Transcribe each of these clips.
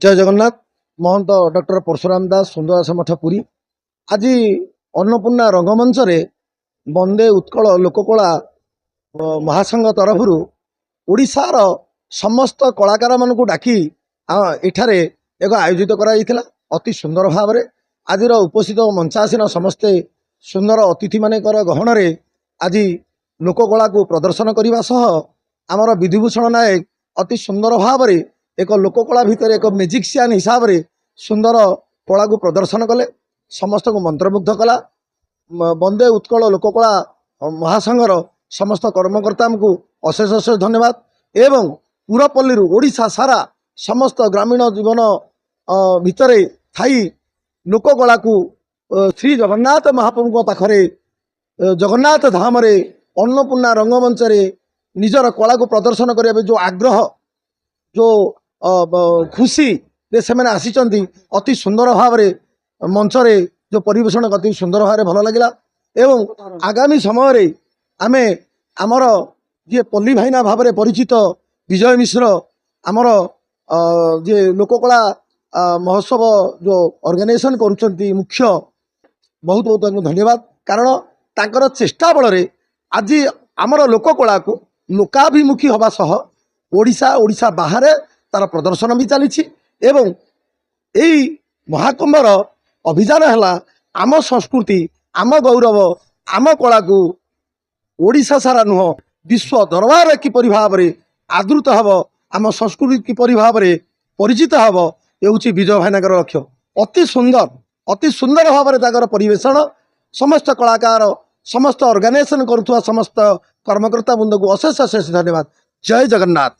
जय जगन्नाथ। महंत डॉक्टर परशुराम दास सुंदरदास मठ पुरी आज अन्नपूर्णा रंगमंच रे बंदे उत्कल लोककला महासंघ तरफ ओडिशार समस्त कलाकार मानक डाकी एठारे एक आयोजित करा अति सुंदर भाव में आज उपस्थित मंचासीन समस्ते सुंदर अतिथि मानकर गहन आज लोककला को प्रदर्शन करने सह आमर विधिभूषण नायक अति सुंदर भाव में एक लोककला भितर एक मेजिक्सियान हिसाब से सुंदर कला को प्रदर्शन कले समस्त को मंत्रमुग्ध कला। बंदे उत्कल लोककला महासंघर समस्त कर्मकर्ता को अशेष अशेष धन्यवाद एवं पुरपल्ली ओडिशा सारा समस्त ग्रामीण जीवन भितर थाई लोककला को श्री जगन्नाथ महाप्रभु पाखरे जगन्नाथ धाम रे अन्नपूर्णा रंगमंच रे निजर कला को प्रदर्शन करने जो आग्रह जो खुशी से मैंने आसी अति सुंदर भाव में मंच रे जो परिवेशन अति सुंदर भाव भल लगे एवं आगामी समय रे आमे आमर जे पल्ली भाईना भाव में परिचित विजय मिश्र आमर जे लोककला महोत्सव जो ऑर्गेनाइजेशन करुछंती मुख्य बहुत बहुत धन्यवाद कारण तांकर चेष्टा बल रे आज आमर लोककला को लोकाभिमुखी हवा सह ओडिशा ओडिशा बाहर तार प्रदर्शन भी चली एवं यही महाकुंभर अभियान है आम संस्कृति आम गौरव आम कला को ओडिशा सारा नुह विश्व दरबार किपरि भाव में आदृत हब आम संस्कृति किपरि भाव में परिचित हब ये विजय भाईनागर लक्ष्य। अति सुंदर भाव में परिवेशन समस्त कलाकार समस्त ऑर्गेनाइजेशन करुवा समस्त कर्मकर्ता बृंद को अशेष अशेष धन्यवाद। जय जगन्नाथ।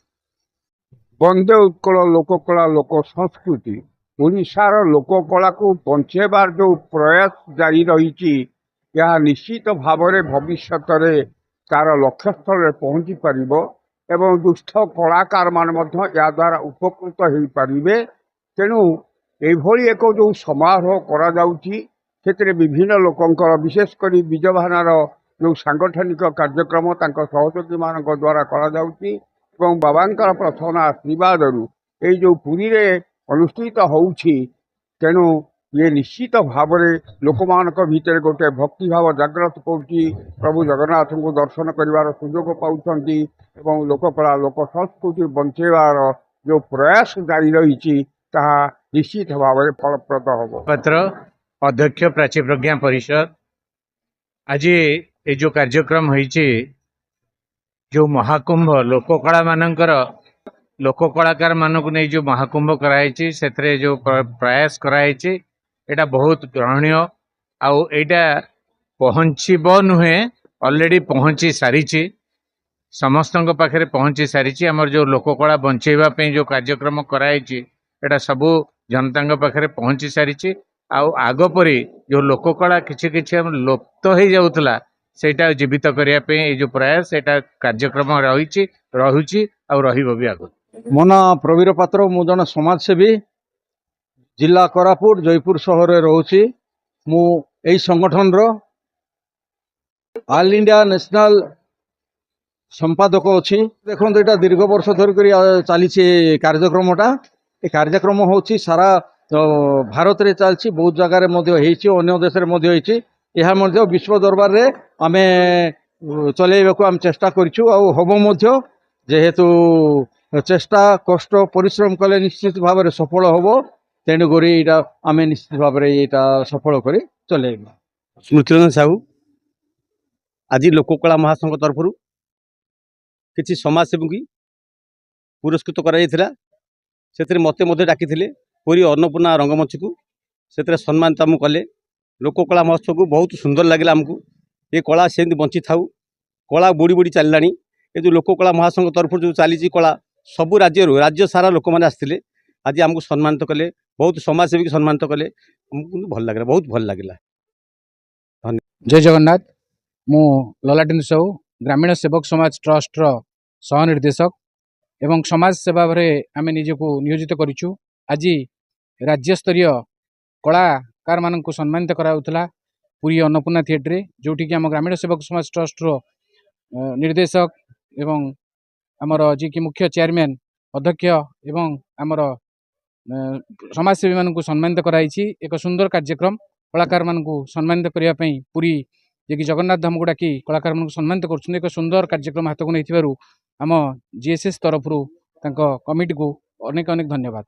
बंदे उत्कल लोककला लोक संस्कृति ओडिशार लोककला को बंचेबार जो प्रयास जारी रही निश्चित भाव में भविष्य तार लक्ष्यस्थल पहुँची पार एवं दुष्ट कलाकार मान या द्वारा उपकृत हो पारे। तेणु यही एक जो समारोह करा विभिन्न लोकंकर विशेषकर विजयभानार जो सांगठनिक कार्यक्रम सहयोगी मान द्वारा करा बाबांकर प्रथम आशीर्वाद ये जो पुरी रे अनुष्ठित होउछि तेणु ये निश्चित भाव में लोक मान भितर गोटे भक्ति भाव जागृत करुच्ची प्रभु जगन्नाथ को दर्शन कर सुजोग पाउछंती एवं लोककला लोक संस्कृति बंचेबार जो प्रयास जारी रही निश्चित भाव में फलप्रद हम। पत्र अध्यक्ष प्राची प्रज्ञा परिषद आज ये जो कार्यक्रम होइछि जो महाकुंभ लोककला मानकर लोक कलाकार मानक नहीं जो महाकुंभ कराई से जो प्रयास कराई एटा बहुत ग्रहणीय आउ एटा पहुँचब नुहे ऑलरेडी पहुँची सारी समस्त पाखे पहुँची सारी आमर जो लोककला बंचेवा जो कार्यक्रम कराई एटा सबू जनता पाखे पहुँची सारी आउ आग परी जो लोककला किछि किछि लुप्त हो जाउतला सेटा जीवित करने जो प्रयास एटा कार्यक्रम रही भी आग। मो ना प्रवीर पात्र मु जन समाजसेवी जिला कोरापुट जयपुर सहर में रोची मु एई संगठन रो ऑल इंडिया नेशनल संपादक अच्छी। देखो यहाँ दीर्घ वर्ष धरिक चली कार्यक्रमटा ये कार्यक्रम हूँ सारा भारत में चलती बहुत जगार अन्य देश में विश्व दरबार में आम चलैवाक आम चेष्टा करूँ जेहेतु चेष्टा कष्ट परिश्रम कले निश्चित भाव में सफल हम तेणुक आम निश्चित भाव में यहाँ सफल कर चलैबा। स्मृतिरंजन साहू आज लोककला महासंघ तरफ किसी समाजसेवी की पुरस्कृत करा मत डाकी पुरी अन्नपूर्णा रंगमंच को से सम्मानित आमको कले लोककला महोत्सव को बहुत सुंदर लगे आमको ये कला से बंची था कला बुड़ी बुड़ी चलला ये जो लोककला महासंघ तरफ जो चली कला सबू राज्य सारा लोक मैंने आसते आज आमको सम्मानित कले बहुत समाजसेवी की सम्मानित कले आमको भल लगे बहुत भल लगे। जय जगन्नाथ। मु ललाटिन साहू ग्रामीण सेवक समाज ट्रस्ट सह निर्देशक एवं समाज सेवा आम निजको नियोजित करूँ। आज राज्य स्तरीय कलाकार मान सम्मानित कराउथला पुरी अन्नपूर्णा थिएटर जोठी कि आम ग्रामीण सेवक समाज ट्रस्ट निर्देशक एवं आमर जी कि मुख्य चेयरमैन अध्यक्ष एवं आमर समाजसेवी मानक सम्मानित कराई एक सुंदर कार्यक्रम कलाकार मानक सम्मानित करने पुरी जे कि जगन्नाथ धाम को डाकी कलाकार मानक सम्मानित कर एक सुंदर कार्यक्रम हाथ को नहीं आम जीएसएस तरफ कमिटी को अनेक अनेक धन्यवाद।